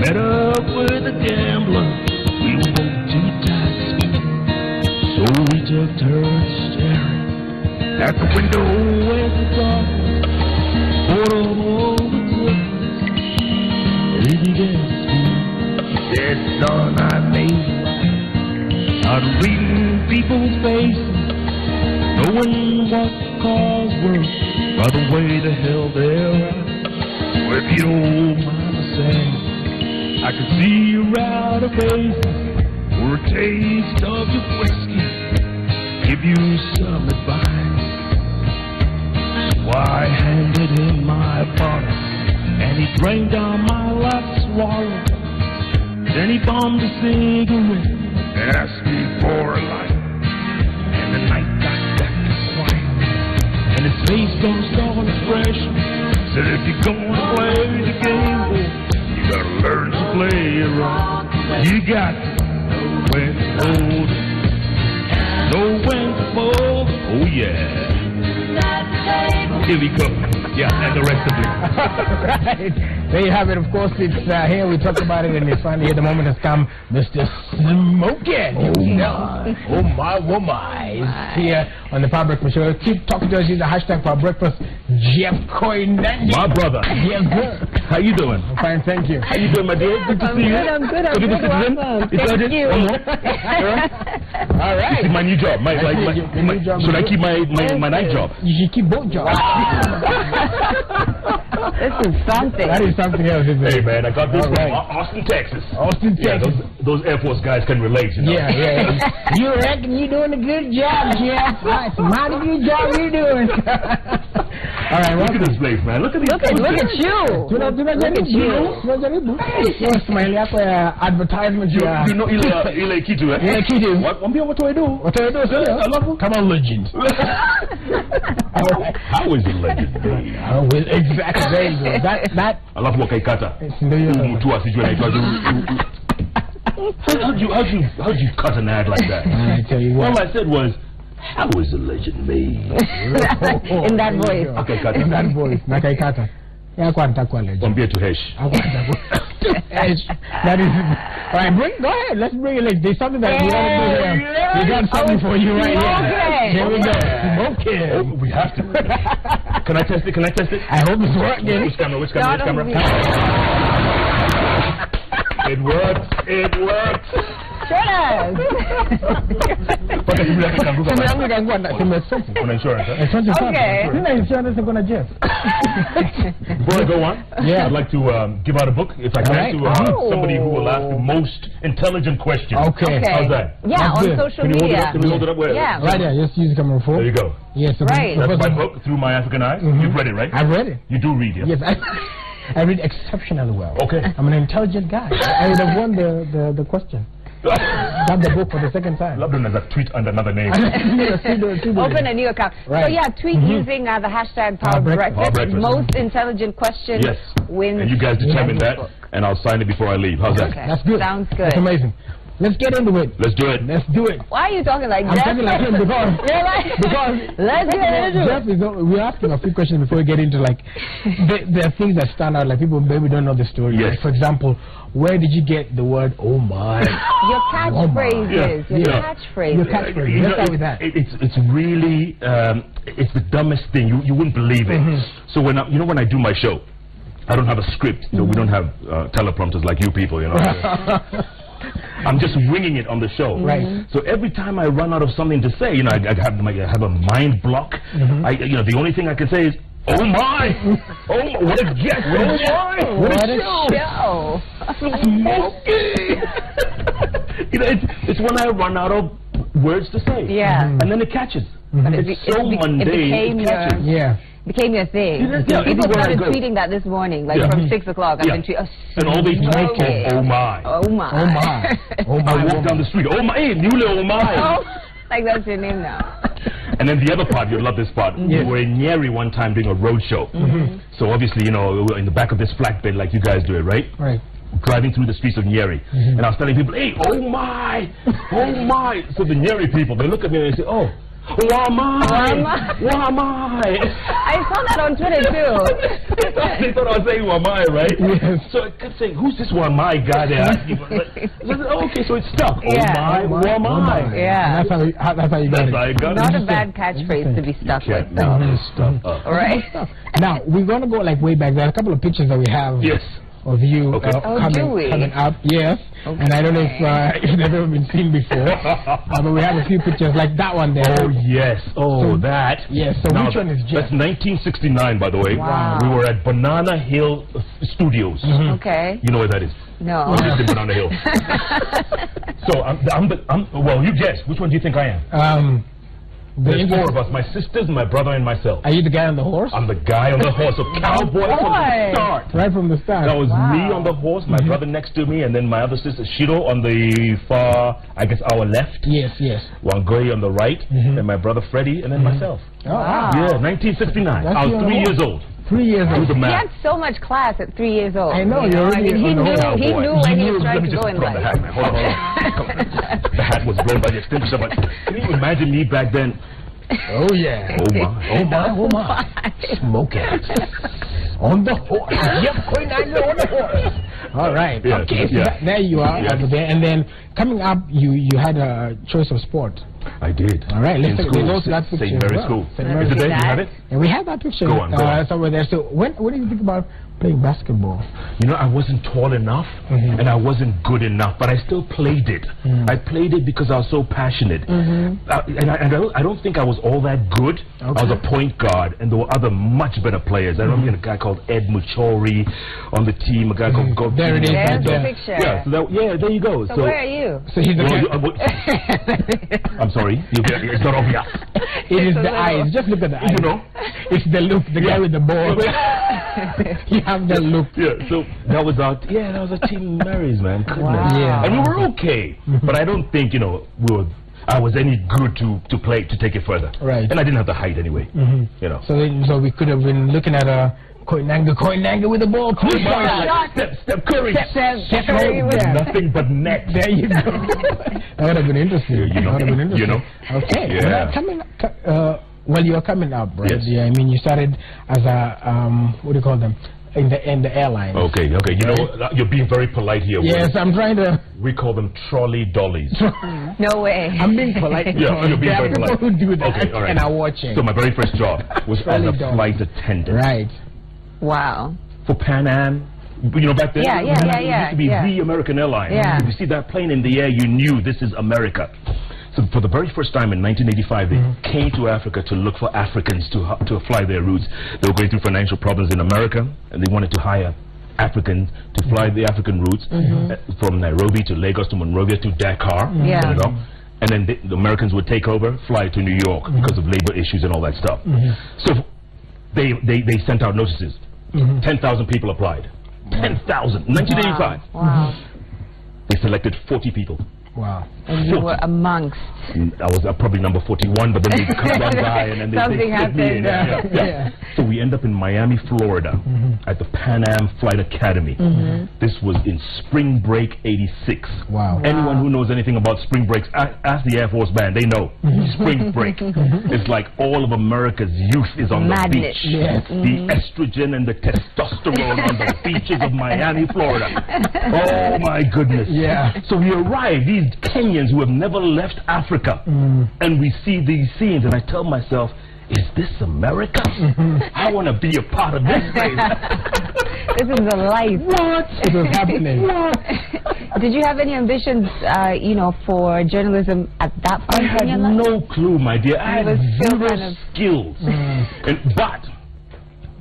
Met up with a gambler, we were both too tired to speak. So we took turns staring at the window where the darkness poured overtook us. He began to speak. He said, son, I made it out of reading people's faces, knowing what the cause was by the way they held their eyes. Well, if you don't mind me saying, I can see you're out of faces for a taste of your whiskey. Give you some advice. So I handed him my bottle, and he drank down my last swallow. Then he bummed a cigarette and asked me for a light. And the night got back to quiet, and his face don't start expression. Said if you're gonna play the game, you gotta learn to play it right. You got to know when to hold it, know when to fold. Oh yeah. Here we go. Yeah, and the rest of it. Right. There you have it. Of course, it's here. We talked about it, and it's finally the moment has come. Mr. Smoking. Oh my. Oh my, oh my. Is here on the Power Breakfast Show. Keep talking to us. Use the hashtag Power Breakfast. Jeff Koinange. My brother. Yes, sir. How you doing? I'm fine, thank you. How you doing, my dear? Good to see you. I'm good. I'm good. Welcome. Thank you. All right. This is my new job. New job. Should I keep my night job? You should keep both jobs. This is something. That is something else, isn't it? Hey man, I got this from right. Austin, Texas. Austin, Texas. Yeah, those Air Force guys can relate, you know. Yeah. You reckon you're doing a good job, Jeff? It's a mighty good job you're doing. All right, look at this place, man. Look at these. Look at you. Look at you. Smile yako ya advertisement ya. You know ile kitu eh? Ile kitu. What do I do? What do I do? Come on, legend. How is it legend? Exactly. There you go. That. Alafu wakaikata. Mtu asijue anaitwaje. How do you cut an ad like that? I tell you what. All I said was, how is a legend made? In that voice. Okay, cut. In that voice. Nakaikata. Yako nitakuwa legend. Kwambie to Hesh. That is. All right, go ahead. Let's bring it. Like, there's something that we want to do here. We got something for you right here. Here we go. Okay. Oh, we have to. Can I test it? I hope it's working. Which camera? It works. Shut up. Insurance, huh? Okay. Insurance is going to Jeff. Before I go on, yeah. I'd like to give out a book, if I can, to somebody who will ask the most intelligent question. Okay. How's that? Yeah, on social media. Can we hold it up? Yeah. Right there. Just use the camera phone. There you go. Yes. Right. That's my book, Through My African Eyes. You've read it, right? I've read it. You do read it. Yes. I read exceptionally well. Okay. I'm an intelligent guy. I would have won the question. Got the book for the second time. Love them as a tweet under another name. Open a new account. Right. So yeah, tweet using the hashtag Power Breakfast. Most intelligent question wins. And you guys determine that, and I'll sign it before I leave. How's that? That's good. Sounds good. That's amazing. Let's get into it. Let's do it. Why are you talking like I'm Jeff? talking like him because Let's get into it. Jeff we're asking a few questions before we get into like there are things that stand out, like people maybe don't know the story. Yes. Like, for example, where did you get the word "oh my"? Your catchphrases. Your catchphrases. Let's start with that. It's really it's the dumbest thing. You wouldn't believe it. So when I do my show, I don't have a script. You know, we don't have teleprompters like you people. You know. I'm just winging it on the show. Right. So every time I run out of something to say, you know, I have a mind block. The only thing I can say is, oh my! Oh my, what a guest! Oh my! What a show! Smoky! It's when I run out of words to say. Yeah. And then it catches. It's so mundane. It catches. Became your thing. People started tweeting that this morning, like from 6 o'clock. I've been tweeting. And all these tweets, oh my. Oh my. Oh my. Oh my. I walk down the street, oh my, hey, Nule, oh my. Like that's your name now. And then the other part, you'll love this part. We were in Nyeri one time doing a road show. So obviously, you know, we were in the back of this flatbed like you guys do it, right? Right. Driving through the streets of Nyeri. And I was telling people, hey, oh my. So the Nyeri people, they look at me and they say, oh, Wamai. Wamai. I saw that on Twitter too. They thought I was saying Wamai, right? Yes. So I kept saying, who's this Wamai guy there asking for? Okay, so it's stuck. Yeah. Oh my, Wamai. Yeah. That's how you got it. I got Not it. a bad catchphrase to be stuck with, though. All Right. Now, we're going to go like way back. There are a couple of pictures that we have. Yes. Of you coming up, yes. Okay. And I don't know if they've ever been seen before, but we have a few pictures like that one there. Oh yes, that. Yes. So now, which one is Jeff? That's 1969, by the way. Wow. We were at Banana Hill Studios. Okay. You know where that is? No. It's in Banana Hill. So well, you guess. Which one do you think I am? There's four of us, my sisters, my brother, and myself. Are you the guy on the horse? I'm the guy on the horse, a cowboy from the start. Right from the start. That was me on the horse, my brother next to me, and then my other sister, Shiro, on the far, I guess, our left. Yes, yes. Wangoy on the right, and my brother Freddie, and then myself. Oh, wow. Yeah, 1969. I was 3 years old. 3 years old. He had so much class at 3 years old. I know, you're already he knew when he was trying to go in life. The hat, man. Hold on. The hat was blown by the extinguisher, but can you imagine me back then? Oh yeah. Oh my. Oh my. Oh my. Smoke it. On the horse. Yep, Koinange on the horse. All right. Yeah, okay. So there you are over there. And then coming up, you had a choice of sport. I did. All right. Let's take a that picture. St. Mary's School. Is it there? You have it? And we have that picture. Go on. Somewhere there. So what do you think about playing basketball? You know, I wasn't tall enough and I wasn't good enough, but I still played it. I played it because I was so passionate. And I don't think I was all that good. I was a point guard, and there were other much better players. I remember a guy called Ed Muchori on the team, a guy called Gob. There it is. There's the picture. Yeah, so there you go. So where are you? So he's the I'm sorry. It's not obvious. It is the eyes. Just look at the eyes. You know? It's the look. The guy with the ball. You have that look. Yeah, so that was our team Marys, man. Wow. Yeah. And we were okay, but I don't think, I was any good to take it further. Right. And I didn't have the height anyway. You know. So we could have been looking at a Koinange with the ball. Step Curry. Step Curry with nothing but net. There you go. That would have been interesting. You know. Okay. Yeah. Well, you're coming up, right? Yes. Yeah. I mean, you started as a what do you call them? In the airline. Okay. You know, you're being very polite here. Yes, I'm trying to. We call them trolley dollies. No way. I'm being polite. Yeah, you're being very polite. People who do that Okay, all right. and are watching. So my very first job was as a flight attendant. Right. Wow. For Pan Am. You know, back then, Yeah. it used to be the American airline. Yeah. If you see that plane in the air, you knew this is America. So for the very first time in 1985, they came to Africa to look for Africans to fly their routes. They were going through financial problems in America, and they wanted to hire Africans to fly the African routes from Nairobi to Lagos to Monrovia to Dakar. Yeah. You know? And then the Americans would take over, fly to New York because of labor issues and all that stuff. So they sent out notices. 10,000 people applied. 10,000. 1985. Wow. They selected 40 people. Wow. And you were amongst. I was probably number 41, but then they cut one guy and then they split me in. Yeah. So we end up in Miami, Florida, at the Pan Am Flight Academy. This was in Spring Break '86. Wow. Anyone who knows anything about spring breaks, ask the Air Force Band. They know spring break. It's like all of America's youth is on the beach. Yes. The estrogen and the testosterone on the beaches of Miami, Florida. Oh my goodness. Yeah. So we arrive, these Kenyans who have never left Africa, and we see these scenes, and I tell myself, is this America? I want to be a part of this place. This is the life. What? It was happening. Did you have any ambitions, for journalism at that point in your life? I had no clue, my dear. I had zero skills. But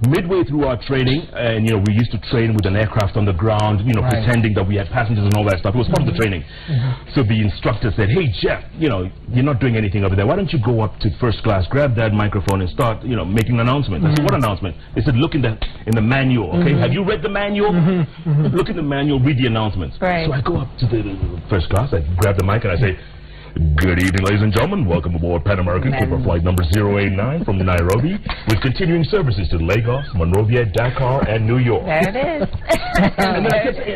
midway through our training, and we used to train with an aircraft on the ground, pretending that we had passengers and all that stuff. It was part of the training. So the instructor said, "Hey Jeff, you're not doing anything over there. Why don't you go up to first class, grab that microphone, and start, making announcements?" I said, "What announcement?" They said, "Look in the manual. Okay, have you read the manual? Look in the manual, read the announcements." Right. So I go up to the first class, I grab the mic, and I say, "Good evening, ladies and gentlemen. Welcome aboard Pan American Clipper Flight number 089 from Nairobi with continuing services to Lagos, Monrovia, Dakar, and New York." There it is.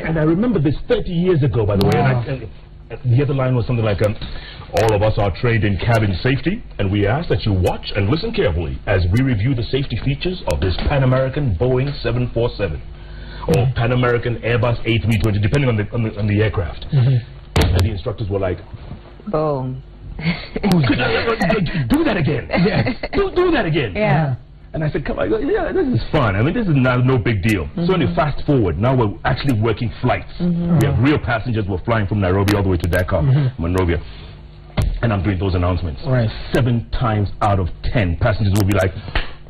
And I remember this 30 years ago, by the way. And the other line was something like, all of us are trained in cabin safety, and we ask that you watch and listen carefully as we review the safety features of this Pan American Boeing 747 or Pan American Airbus A320, depending on the aircraft. And the instructors were like, boom. Do that again. Do that again. Yeah. And I said, come on, yeah, this is fun. I mean, this is no big deal. So when you fast forward, now we're actually working flights. We have real passengers who are flying from Nairobi all the way to Dakar, Monrovia. And I'm doing those announcements. 7 times out of 10, passengers will be like,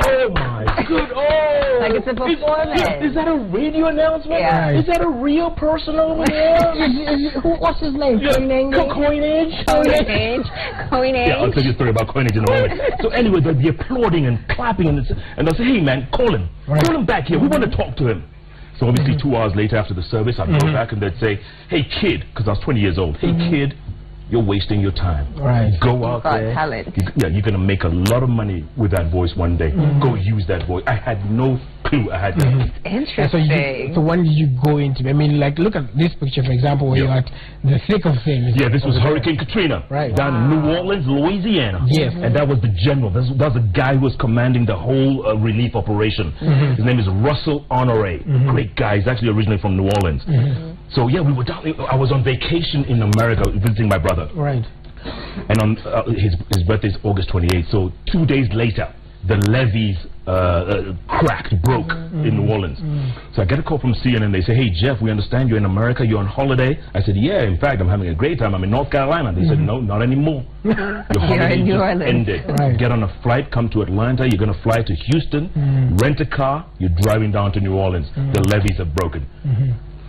oh my good, oh! Like it's a performance. Is that a radio announcement? Yeah. Is that a real person over there? What's his name? Koinange? Koinange. Yeah, I'll tell you a story about Koinange in a moment. So anyway, they'll be applauding and clapping, and they'll say, hey man, call him. Call him back here. We want to talk to him. So obviously 2 hours later after the service, I'd go back and they'd say, hey kid, because I was 20 years old, hey kid, you're wasting your time. Go out there. Talent. You're going to make a lot of money with that voice one day. Go use that voice. I had no clue I had that. Interesting. So when did you go into, I mean, like, look at this picture, for example, where you're at the thick of things. Yeah, this was Hurricane Katrina. Down in New Orleans, Louisiana. Yes. And that was the general. That was the guy who was commanding the whole relief operation. His name is Russell Honore. Great guy. He's actually originally from New Orleans. So yeah, we were down. I was on vacation in America visiting my brother. And on his birthday is August 28th. So 2 days later, the levees broke in New Orleans. So I get a call from CNN. They say, hey Jeff, we understand you're in America. You're on holiday. I said, yeah. In fact, I'm having a great time. I'm in North Carolina. They said, no, not anymore. Your holiday just ended. Get on a flight. Come to Atlanta. You're going to fly to Houston. Rent a car. You're driving down to New Orleans. The levees have broken.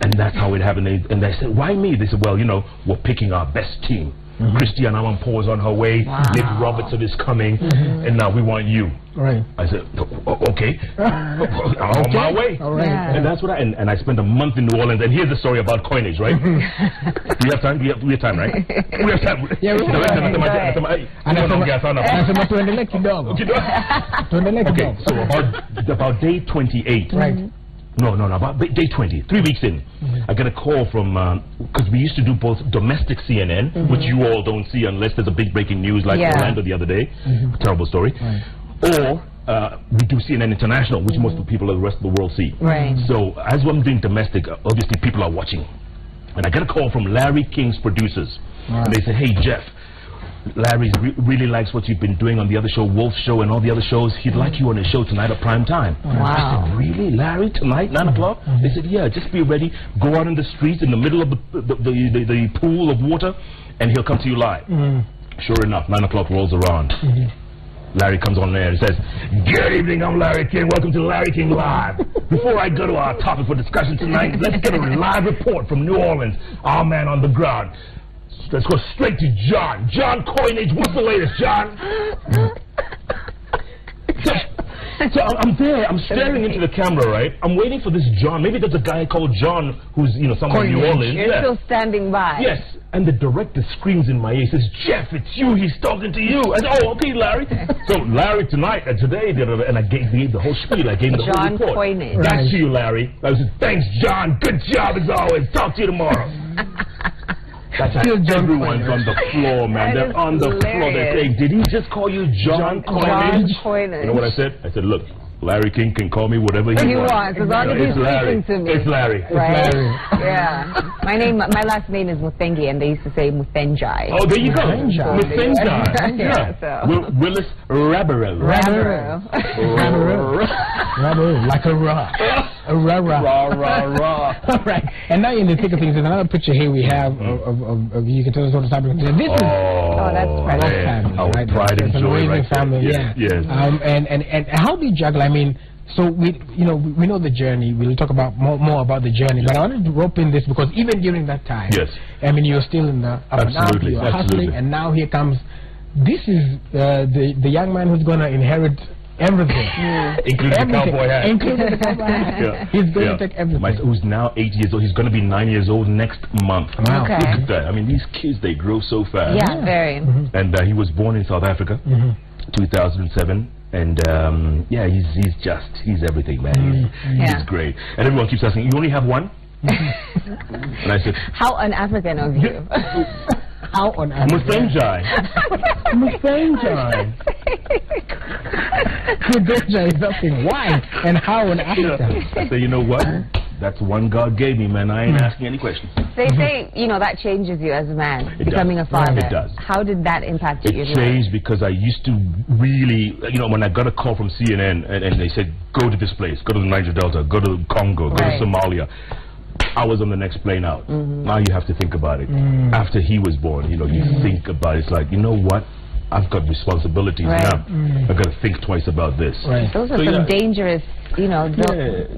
And that's how it happened. And they said, why me? They said, well, you know, we're picking our best team. Christiane Amanpour is on her way. Nick Robertson is coming. And now we want you. I said, okay. I'm on my way. And that's what and I spent a month in New Orleans. And here's the story about Koinange, right? We have time? We have time, right? We have time. Yeah, we have time. Okay, so about day 28. No, about day 20, 3 weeks in, I get a call from, because we used to do both domestic CNN, which you all don't see unless there's a big breaking news like Orlando the other day, terrible story, or we do CNN International, which most of the people of the rest of the world see. So as I'm doing domestic, obviously people are watching. And I get a call from Larry King's producers. And they say, hey Jeff, Larry really likes what you've been doing on the other show, Wolf Show and all the other shows. He'd like you on his show tonight at prime time. I said, really, Larry, tonight, 9 o'clock? They said, yeah, just be ready. Go out in the streets in the middle of the pool of water, and he'll come to you live. Sure enough, 9 o'clock rolls around. Larry comes on there and says, good evening, I'm Larry King. Welcome to Larry King Live. Before I go to our topic for discussion tonight, let's get a live report from New Orleans, our man on the ground. Let's go straight to John. John Koinange, what's the latest, John? So I'm there, I'm staring into the camera, right? I'm waiting for this John. Maybe there's a guy called John who's, you know, somewhere in New Orleans. You're still standing by. Yes, and the director screams in my ear, says, Jeff, it's you, he's talking to you. I said, oh, okay, Larry. So Larry, tonight, today, and I gave the whole spiel, I gave him the whole report. John Koinange. That's you, Larry. I said, thanks, John, good job as always. Talk to you tomorrow. That's how everyone's on the floor, man. They're on the floor. They're saying, did he just call you John Koinange? You know what I said? I said, look, Larry King can call me whatever he wants. As long as he's speaking to me. It's Larry. Right? Yeah. My last name is Muthengi, and they used to say Muthenjai. Oh, there you go. Muthenjai. Yeah. Willis Rabaro. Like a rock. A rah. All right. And now in the thick of things, there's another picture here we have of you can tell us what is happening. This is that's family, our right? pride and joy, right? Family, yes. And how do you juggle? I mean, so we know the journey. We'll talk about more about the journey. But I wanted to rope in this because even during that time, I mean, you're still in the up and up, you're hustling, and now here comes. This is the young man who's gonna inherit everything, including the cowboy hat. He's going to take everything. Who's now 8 years old. He's going to be 9 years old next month. Wow. Look at that. I mean, these kids, they grow so fast. Yeah, very. And he was born in South Africa, 2007. And yeah, he's everything, man. He's great. And everyone keeps asking, you only have one? And I said, how un-African of you. How un-African? Muthenjai. Muthenjai is nothing. Why? And how un-African? I said, you know what? That's one God gave me, man. I ain't asking any questions. They say, you know, that changes you as a man, becoming a father. It does. How did that impact you? It changed because I used to really, you know, when I got a call from CNN and they said, go to this place, go to the Niger Delta, go to Congo, go to Somalia. I was on the next plane out. Now you have to think about it. After he was born, you know, you think about it. It's like, you know what? I've got responsibilities now. I've got to think twice about this. Those are some dangerous, you know,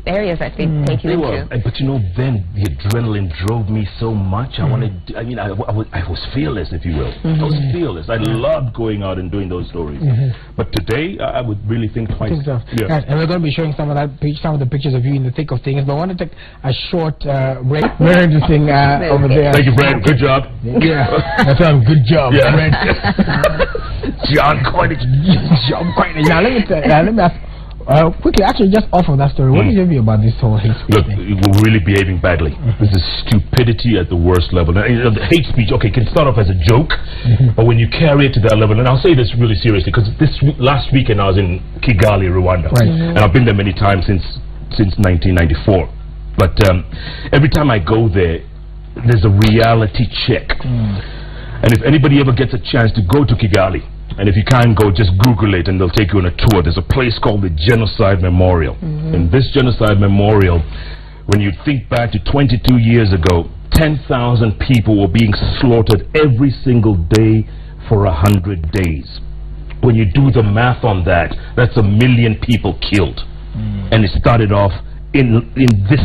areas that they take you into. But you know, then the adrenaline drove me so much. I wanted, I mean, I was fearless, if you will. I was fearless. I loved going out and doing those stories. But today, I would really think twice. And we're going to be showing some of the pictures of you in the thick of things. But I want to take a short break. Very interesting over there. Thank you, Brad. Good job. That sounds good job, Brad. John Koinange. Now let me ask quickly, actually, just off of that story, what is your view about this whole hate speech Look, thing? we're really behaving badly. This is stupidity at the worst level. Now, you know, the hate speech, okay, can start off as a joke, but when you carry it to that level, and I'll say this really seriously, because last weekend I was in Kigali, Rwanda, and I've been there many times since 1994. But every time I go there, there's a reality check. And if anybody ever gets a chance to go to Kigali, and if you can't go, just Google it and they'll take you on a tour. There's a place called the Genocide Memorial. And this Genocide Memorial, when you think back to 22 years ago, 10,000 people were being slaughtered every single day for 100 days. When you do the math on that, that's 1 million people killed. And it started off in this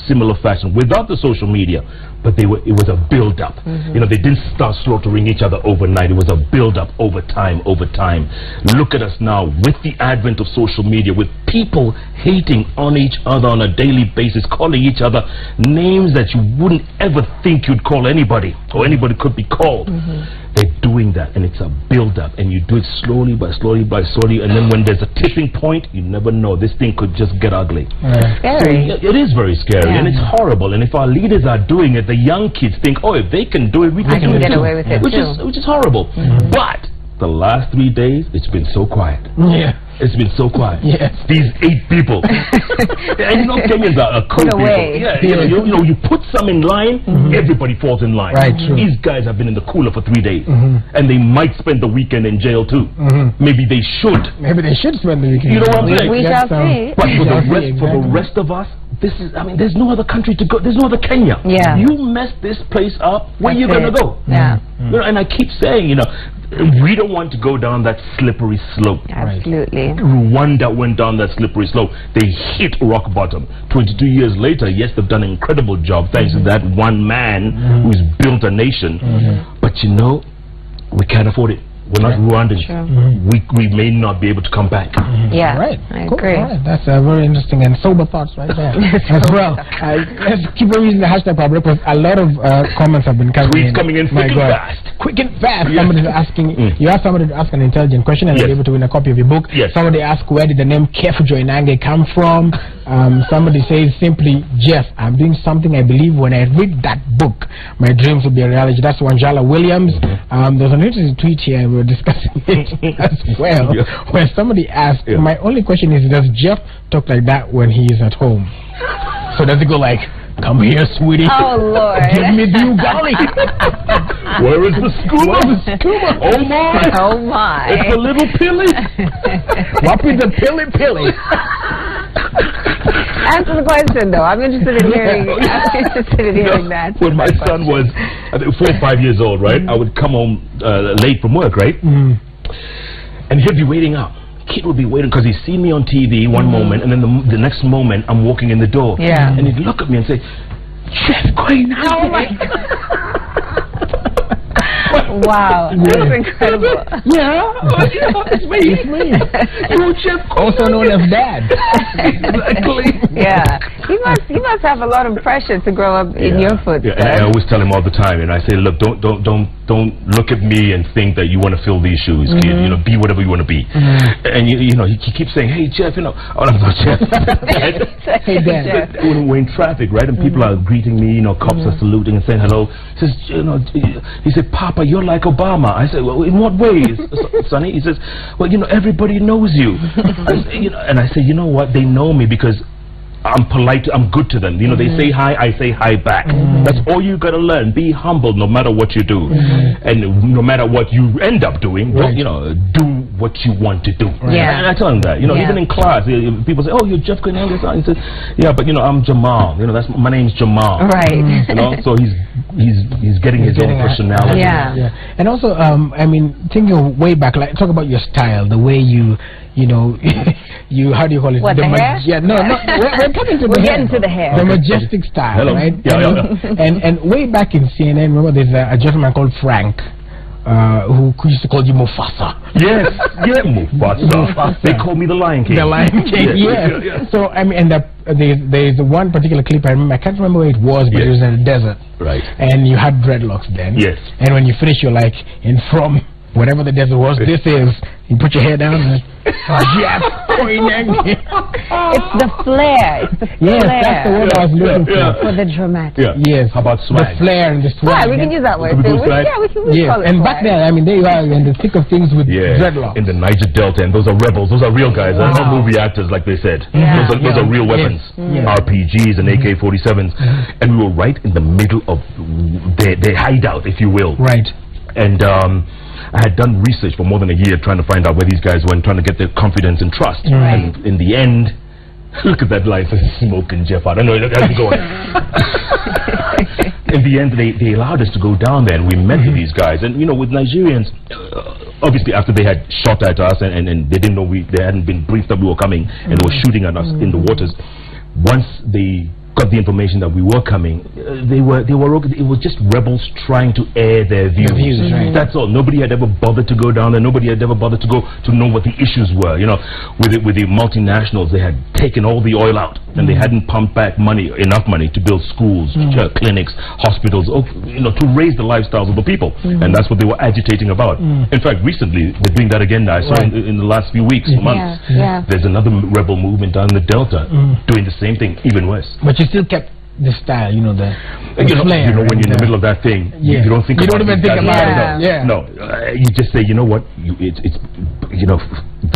similar fashion, without the social media, but it was a build-up. You know, they didn't start slaughtering each other overnight. It was a build-up over time. Look at us now with the advent of social media, with people hating on each other on a daily basis, calling each other names that you wouldn't ever think you'd call anybody, or anybody could be called. They're doing that, and it's a build-up, and you do it slowly by slowly, and then when there's a tipping point, you never know. This thing could just get ugly. Scary. So it is very scary, and it's horrible. And if our leaders are doing it, the young kids think, oh, if they can do it, we can do it get too. away with it which is horrible. But the last 3 days, it's been so quiet. It's been so quiet. These 8 people. And you know, Kenyans are cool people. You know, you put some in line, everybody falls in line. These guys have been in the cooler for 3 days. And they might spend the weekend in jail too. Maybe they should. Maybe they should spend the weekend. You know what I'm saying? We shall see. But for the rest of us, this is, I mean, there's no other country to go. There's no other Kenya. You mess this place up, where you going to go? You know, and I keep saying, you know, we don't want to go down that slippery slope. Absolutely. Rwanda went down that slippery slope. They hit rock bottom. 22 years later, yes, they've done an incredible job thanks to that one man who's built a nation. But you know, we can't afford it. We're not Rwandans. We may not be able to come back. I agree. That's very interesting and sober thoughts right there as well. Let's keep on using the hashtag Power Break, because a lot of comments have been coming in. Tweets coming in quick and fast. Quick and fast. Somebody's asking, you asked somebody to ask an intelligent question and they're able to win a copy of your book. Somebody asked, where did the name Koinange come from? Somebody says simply, Jeff, I'm doing something I believe when I read that book, my dreams will be a reality. That's Wanjala Williams. There's an interesting tweet here. We're discussing it as well, where somebody asked, my only question is, does Jeff talk like that when he is at home? So does he go like, come here, sweetie. Oh, Lord. Give me the ugali. Where is the scuba? Oh, my. Oh, my. It's a little pilly. What is the pilly? Answer the question, though. I'm interested in hearing, that. When my son was, I think, 4 or 5 years old, right, I would come home late from work, right? And he'd be waiting out. Kid would be waiting because he's seen me on TV one moment, and then the next moment I'm walking in the door. And he'd look at me and say, Chef Koinange. Oh my God. Wow, that's incredible. Yeah, it's me. It's me. You're Jeff, also known as Dad. Exactly. Yeah, he must have a lot of pressure to grow up in your footsteps. Yeah, I always tell him all the time, and I say, look, don't look at me and think that you want to fill these shoes, kid. You know, be whatever you want to be. And you know, he keeps saying, hey Jeff, you know, oh, I'm not Jeff. Hey Dad. When we're in traffic, right, and people are greeting me, you know, cops are saluting and saying hello. He says, you know, he said, Papa, you're like Obama. I said, well, in what ways, Sonny? He says, well, you know, everybody knows you. And I say, you know what? They know me because I'm polite, I'm good to them. You know, they say hi, I say hi back. That's all you gotta learn. Be humble no matter what you do. And no matter what you end up doing, you know, do what you want to do. And I tell them that. You know, even in class, people say, oh, you're Jeff Koinange. He says, yeah, but you know, I'm Jamal. You know, that's my name's Jamal. Right. You know, so he's getting his own personality. And also, I mean, thinking way back, like, talk about your style, the way you know, how do you call it? What, the hair? Yeah, no, we're coming to the hair. Getting to the hair. The majestic style, right? Yeah. And way back in CNN, remember there's a gentleman called Frank, who used to call you Mufasa. Yes, Mufasa. They call me the Lion King. The Lion King, yes. So, I mean, and there's one particular clip I remember, I can't remember where it was, but it was in the desert. Right. And you had dreadlocks then. Yes. And when you finish, you're like, and from whatever the desert was, this is, you put your hair down and Jeff Koinange. It's the flair. It's the flair. Yes, that's the word I was looking for the dramatic. Yes. How about swag? The flair and the swag. Yeah, we can use that word. We can call it and swag. back then, I mean, there you are in the thick of things with dreadlocks. In the Niger Delta, and those are rebels. Those are real guys. They're not movie actors, like they said. Those are real weapons. RPGs and AK-47s. And we were right in the middle of their hideout, if you will. Right. And I had done research for more than a year trying to find out where these guys went, trying to get their confidence and trust. And in the end, look at that line, smoking Jeff. I don't know, how's it going? In the end, they allowed us to go down there, and we met with these guys. And you know, with Nigerians, obviously after they had shot at us and they didn't know they hadn't been briefed that we were coming, and they were shooting at us in the waters. Once they got the information that we were coming, they were okay. It was just rebels trying to air their views. That's all. Nobody had ever bothered to go down there. Nobody had ever bothered to go to know what the issues were. You know, with the multinationals, they had taken all the oil out, and they hadn't pumped back enough money to build schools, clinics, hospitals, you know, to raise the lifestyles of the people. And that's what they were agitating about. In fact, recently they're doing that again. I saw in the last few weeks, months. There's another rebel movement down in the Delta doing the same thing, even worse. But you still kept the style, you know, the flair. You know, when you're in the middle of that thing, you don't think about it. You don't even think about it. No, you just say, you know what, it's you know,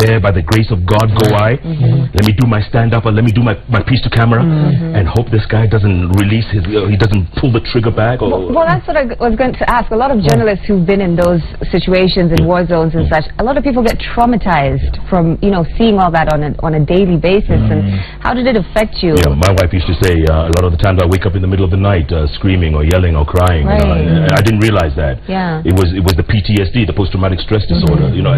there by the grace of God go I. Let me do my stand-up, or let me do my piece to camera, and hope this guy doesn't release his, he doesn't pull the trigger back. Or, well, that's what I was going to ask. A lot of journalists who've been in those situations, in war zones and such, a lot of people get traumatized from, you know, seeing all that on a daily basis. And how did it affect you? Yeah, my wife used to say a lot of the times I wake up in the middle of the night screaming or yelling or crying. You know, and I didn't realize that. It was the PTSD, the post-traumatic stress disorder. You know,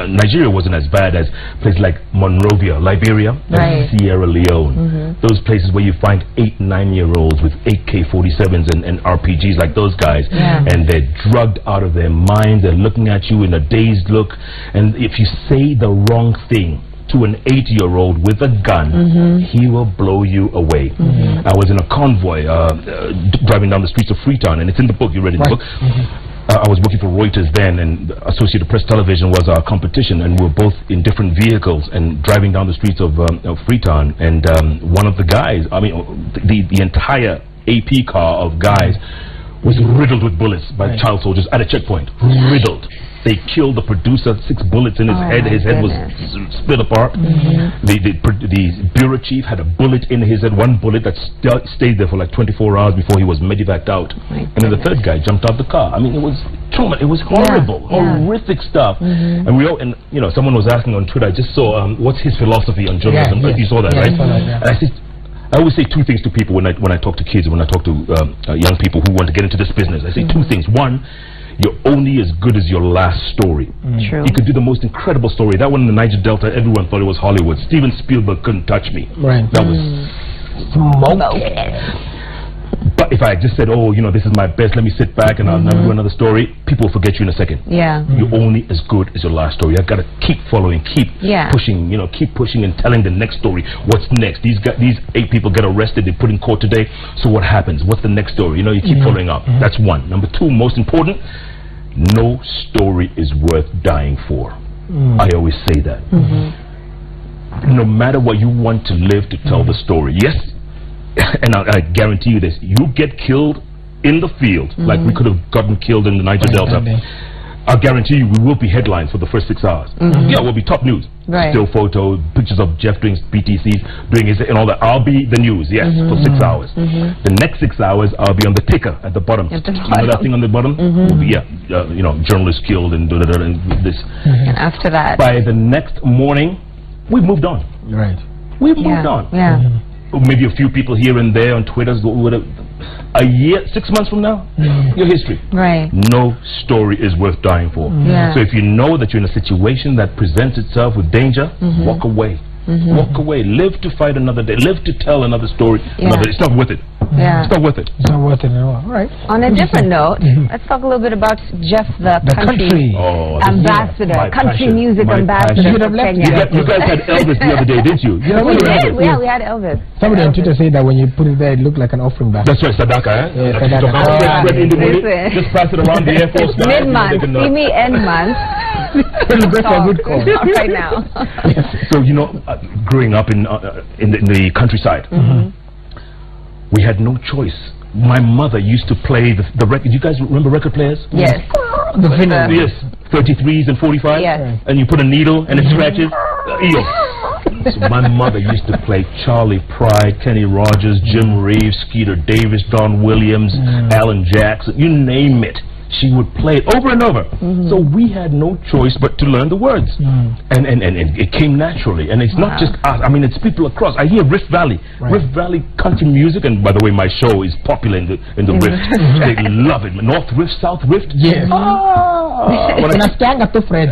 Nigeria wasn't as bad as places like Monrovia, Liberia, and Sierra Leone. Those places where you find 8-, 9-year-olds with AK-47s and RPGs like those guys, and they're drugged out of their minds. They're looking at you in a dazed look, and if you say the wrong thing to an 80-year-old with a gun, he will blow you away. I was in a convoy driving down the streets of Freetown, and it's in the book. You read in the book. I was working for Reuters then, and Associated Press Television was our competition, and we were both in different vehicles and driving down the streets of Freetown. And one of the guys, I mean, the entire AP car of guys was riddled with bullets by child soldiers at a checkpoint. Riddled. They killed the producer, 6 bullets in his head. His head was split apart. The bureau chief had a bullet in his head, 1 bullet that stayed there for like 24 hours before he was medevaced out. And then the 3rd guy jumped out the car. I mean, it was trauma. It was horrible, horrific stuff. And we all, and you know, someone was asking on Twitter. I just saw what's his philosophy on journalism. You saw that, right? And I said, I always say 2 things to people when I talk to kids, when I talk to young people who want to get into this business. I say 2 things. One, you're only as good as your last story. True. You could do the most incredible story. That one in the Niger Delta, everyone thought it was Hollywood. Steven Spielberg couldn't touch me. That was smoking. But if I just said, oh, you know, this is my best, let me sit back and I'll never do another story, people forget you in a second. Yeah. You're only as good as your last story. I've got to keep following, keep pushing, you know, keep pushing and telling the next story. What's next? These 8 people get arrested, they put in court today. So what happens? What's the next story? You know, you keep following up. That's one. Number 2, most important, no story is worth dying for. I always say that. No matter what, you want to live to tell the story. Yes, and I guarantee you this, you get killed in the field, like we could have gotten killed in the Niger Delta. I guarantee you we will be headlines for the first 6 hours. Yeah, we'll be top news. Still photos, pictures of Jeff doing BTCs, doing his and all that. I'll be the news, yes, for 6 hours. The next 6 hours, I'll be on the ticker at the bottom. You know that thing on the bottom? Will be, you know, journalists killed and this. And after that, by the next morning, we've moved on. We've moved on. Maybe a few people here and there on Twitter, whatever. A year, 6 months from now, your history. No story is worth dying for. So if you know that you're in a situation that presents itself with danger, walk away. Walk away. Live to fight another day. Live to tell another story. It's not worth it. It's not worth it. It's not worth it at all. All right. On a different note, let's talk a little bit about Jeff, the country ambassador, country music ambassador for Kenya. You guys had Elvis the other day, didn't you? We did. Yeah, we had Elvis. Somebody on Twitter said that when you put it there, it looked like an offering basket. That's right, Sadaka, eh? Yeah, just pass it around the Air Force. Mid-month. See me end month. Good call. Right now. So, you know, growing up in the countryside, we had no choice. My mother used to play the record. You guys remember record players? Yes. The vinyl. Yes. 33s and 45s. Yes. And you put a needle and it scratches. So my mother used to play Charlie Pride, Kenny Rogers, Jim Reeves, Skeeter Davis, Don Williams, Alan Jackson, you name it. She would play it over and over. So we had no choice but to learn the words. And it came naturally. And it's not just us. I mean, it's people across. I hear Rift Valley. Rift Valley country music. And by the way, my show is popular in the Rift. They love it. North Rift, South Rift. Yes. Tunasikianga tu Fred.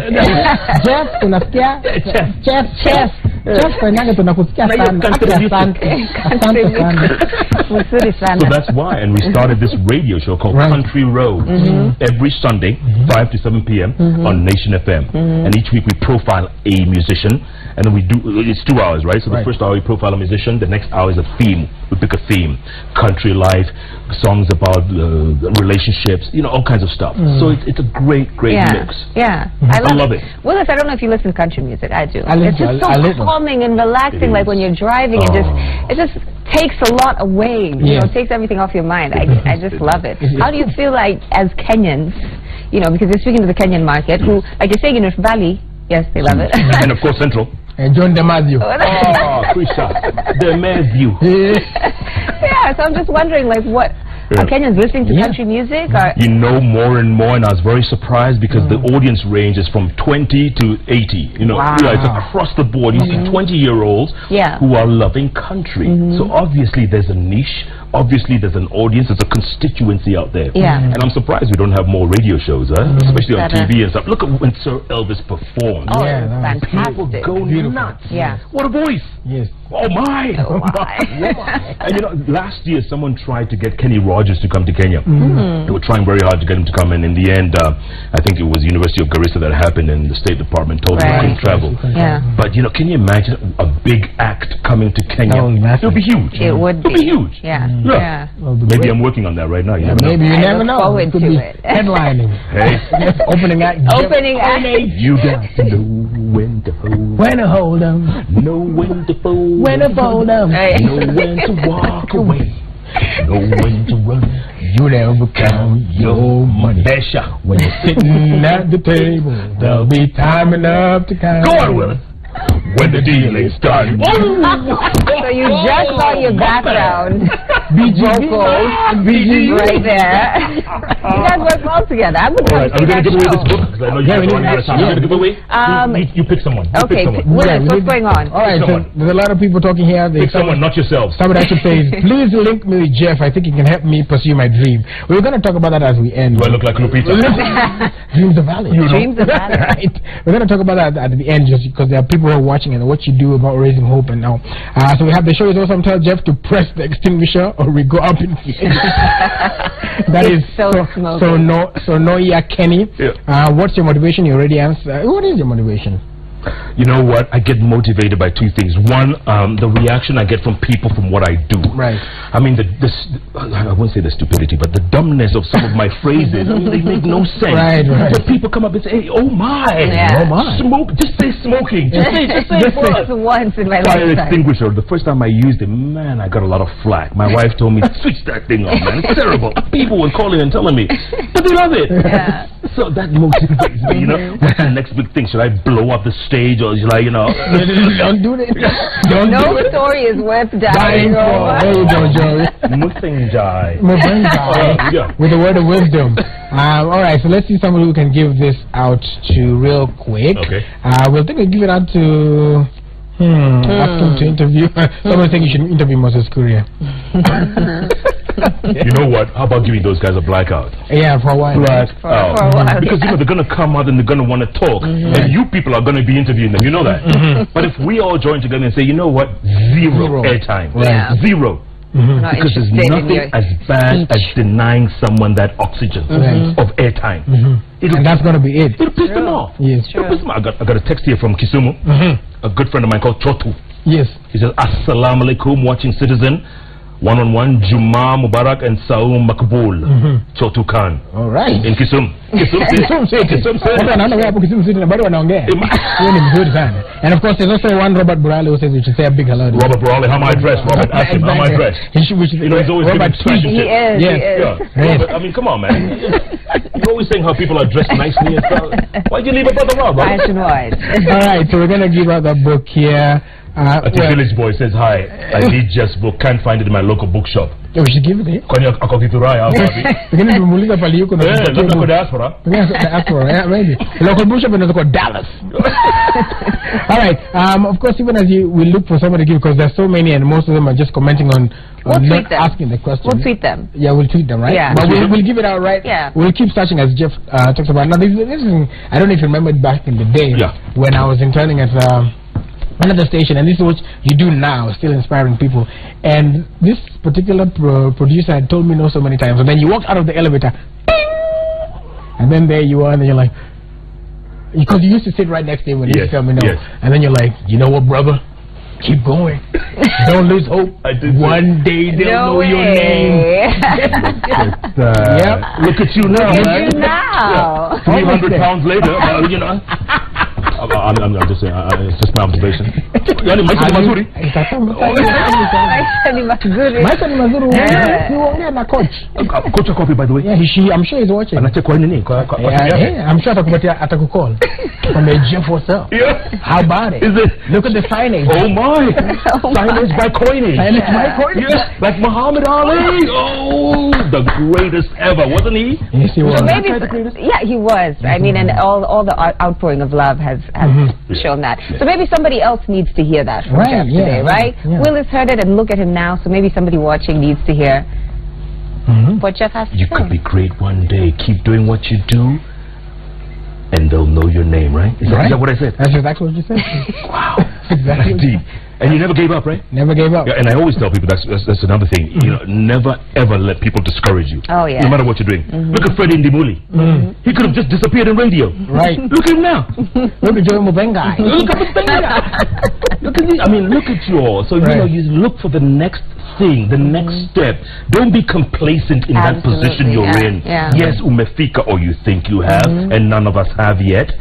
Jeff, tunasikia. Chef. Jeff, tunakusikia sana. So that's why. And we started this radio show called Country Road. Every Sunday, 5 to 7 p.m. on Nation FM. And each week we profile a musician. And then we do, it's 2 hours, right? So the first hour we profile a musician. The next hour is a theme. We pick a theme. Country life, songs about relationships, you know, all kinds of stuff. So it's a great mix. I love it. Willis, I don't know if you listen to country music. I do. It's just so calming and relaxing, like when you're driving. It just takes a lot away. You know, it takes everything off your mind. I just love it. How do you feel like as Kenyans, you know, because you're speaking to the Kenyan market, who, like you're saying in Rift Valley, yes, they love it. And of course Central. John Damasio. Krisha. Damasio. Yeah, so I'm just wondering, like, what are Kenyans listening to country music? Or? You know, more and more, and I was very surprised because the audience range is from 20 to 80. You know, it's across the board. You see 20-year-olds who are loving country. So obviously there's a niche. Obviously there's an audience. There's a constituency out there. And I'm surprised we don't have more radio shows, especially on TV and stuff. Look at when Sir Elvis performed. Oh, fantastic. People go nuts. What a voice. Yes. Oh my. And you know, last year someone tried to get Kenny Rogers to come to Kenya. They were trying very hard to get him to come, and in the end, I think it was University of Garissa that happened, and the State Department told him he couldn't travel. But you know, can you imagine a big act coming to Kenya? It would be huge. It would be huge. Maybe I'm working on that right now. You never know. Maybe you never know. Forward to it. Headlining. Opening act. You got to know when to hold. When to hold them. Know when to fold. When to fold them. Know when to walk away. Know when to run. You never count your money. When you're sitting at the table, there'll be time enough to count. Go on, Willis. When the dealing started. So you just got your background vocals right there. You guys work well together. I would Are we going to give away this book? I know you guys are running out of time. You're going to give away? You pick someone. Okay, Willis, what's going on? All right, so there's a lot of people talking here. Pick someone, not yourself. Somebody actually says, please link me with Jeff. I think he can help me pursue my dream. We're going to talk about that as we end. Do I look like Lupita? Dreams are valid. Dreams are valid. Right. We're going to talk about that at the end just because there are people who watching and what you do about raising hope and now. So we have the show is awesome. Tell Jeff to press the extinguisher or we go up in flames. That is so no, yeah, Kenny. Yeah. What's your motivation? You already answered. What is your motivation? You know what? I get motivated by two things. One, the reaction I get from people from what I do. Right. I mean, I won't say the stupidity, but the dumbness of some of my phrases. I mean, they make no sense. Right. But people come up and say, hey, oh my. Yeah. Oh my. Smoke. Just say smoking. Just say once in my life. Fire extinguisher. The first time I used it, man, I got a lot of flack. My wife told me, switch that thing on, man. It's terrible. People were calling and telling me, but they love it. Yeah. So that motivates me, you know. What's the next big thing? Should I blow up the stage or is like, you know? Don't do that. No story is worth dying for. There you go, Joey. Mutinjai. With the word of wisdom. Alright, so let's see somebody who can give this out to real quick. Okay. We'll think we'll give it out to ask him to interview. Somebody think you should interview Moses Kuria. You know what? How about giving those guys a blackout? Yeah, for a while. For a while. Because you know they're gonna come out and they're gonna want to talk, and you people are gonna be interviewing them. You know that. But if we all join together and say, you know what, zero airtime, yeah. Zero. Because there's nothing as bad as denying someone that oxygen of airtime. And that's gonna be it. It'll piss them off. Yes. I got a text here from Kisumu. A good friend of mine called Chotu. Yes. He says, Assalamu alaikum, watching Citizen. One-on-one, Juma Mubarak and Saum Makbul. Chotu Khan. All right. In Kisum. Kisum And of course, there's also one Robert Burali who says we should say a big hello. Robert Burali, how am I dressed? Robert, ask him, how am I dressed? You know, he's always giving special tips. He is. Robert, I mean, come on, man. You're always saying how people are dressed nicely and stuff. Why'd you leave a brother Rob? Fashion wise. All right, so we're going to give out the book here. A village boy says, hi, I need just book, can't find it in my local bookshop. Yeah, we should give it here. We're going to local diaspora. Yeah, maybe. Local bookshop and called Dallas. All right. Of course, even as we look for somebody to give, because there's so many and most of them are just commenting on not asking the question. We'll tweet them. Yeah, we'll tweet them, right? Yeah. But we'll give it out, right? Yeah. We'll keep searching as Jeff talks about. Now, this is, I don't know if you remember back in the day when I was interning at another station, and this is what you do now, still inspiring people. And this particular producer had told me no so many times, and then you walked out of the elevator, and then there you are, and then you're like, because you used to sit right next to him when he used to tell me no, and then you're like, you know what, brother? Keep going. Don't lose hope. One day they'll know your name. Look at you now. Look at you now. 300 pounds later, you know. I'm just saying, it's just my observation. Mazuri. Coach a copy, by the way. Yeah, I'm sure he's watching. I'm sure atakukol from the Jeff herself. How about it? Is it? Look at the signage. Oh my! Signage by Koinange. Yes, like Muhammad Ali. Oh, the greatest ever, wasn't he? Yes, he was. So maybe, yeah, he was. I mean, and all the outpouring of love has shown that. So maybe somebody else needs to hear that from Jeff today, right? Will has heard it and look at him now, so maybe somebody watching needs to hear what Jeff has to say. You could be great one day. Keep doing what you do, and they'll know your name, right? Is that what I said? That's exactly what you said. Wow. Exactly. That's deep. And you never gave up, right? Never gave up. Yeah, and I always tell people that's another thing. You know, never ever let people discourage you. Oh yeah. No matter what you're doing. Look at Freddie Ndimuli. He could have just disappeared in radio. Right. Look at him now. Look at Joey Mubenga. Look at Mubenga. Look at I mean, look at you all. So you know, you look for the next thing, the next step. Don't be complacent in that position you're in. Yes, umefika, or you think you have, and none of us have yet.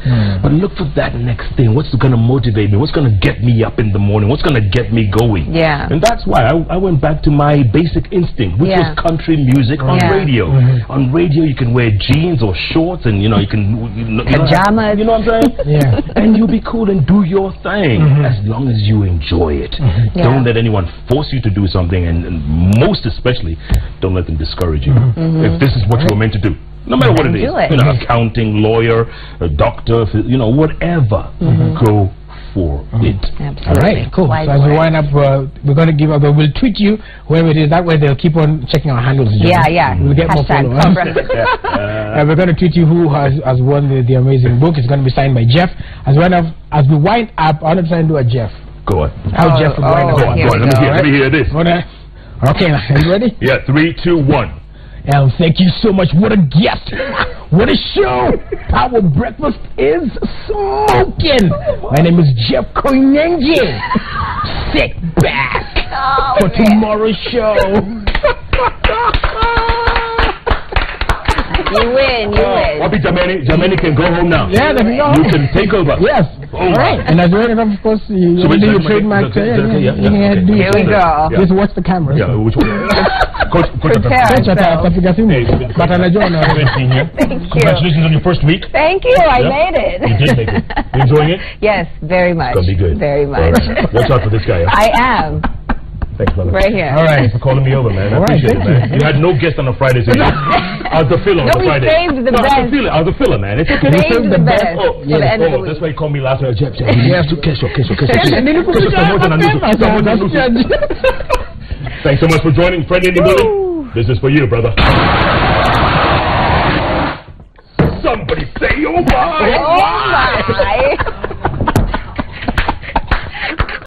But look for that next thing. What's going to motivate me? What's going to get me up in the morning? What's going to get me going? Yeah. And that's why I went back to my basic instinct, which was country music on radio. On radio, you can wear jeans or shorts, and you know, you can pajamas. You know what I'm saying? Yeah. And you'll be cool and do your thing as long as you enjoy it. Don't let anyone force you to do something, and most especially, don't let them discourage you. If this is what you were meant to do, no matter what it is, you know, accounting, lawyer, a doctor, you know, whatever, go for it. Absolutely. All right, cool. Wise so as we wind up, we're going to give up. We'll tweet you wherever it is. That way they'll keep on checking our handles. Yeah. We'll get more followers. And we're going to tweet you who has won the amazing book. It's going to be signed by Jeff. As we wind up, I want to try and do a Jeff. Go on. How Jeff is wind up. Go on. Let me hear this. Okay, are you ready? Yeah, 3, 2, 1. Thank you so much. What a guest. What a show. Our breakfast is smoking. My name is Jeff Koinange. Sit back for tomorrow's show. You win. Wabi Jamani can go home now. Yeah, there we go. You can take over. Yes. All right. And as well, of course, you do your trademark. Here we go. Just watch the camera. Yeah, which one? Coach, Thank you. Congratulations on your first week. Thank you. I made it. You did make it. You enjoying it? Yes, very much. It's going to be good. Very much. Right. Watch out for this guy. I am. Thanks, brother. Right here. All right. Thanks for calling me over, man. I appreciate it, man. You had no guest on a Friday, so I was the filler on the Friday. Saved the best. I was the filler, man. It's okay. Saved the best for the end of the week. That's why you called me last night. Jeff. Yes. Thanks so much for joining. Friend in the building. This is for you, brother. Somebody say, oh my! Oh my!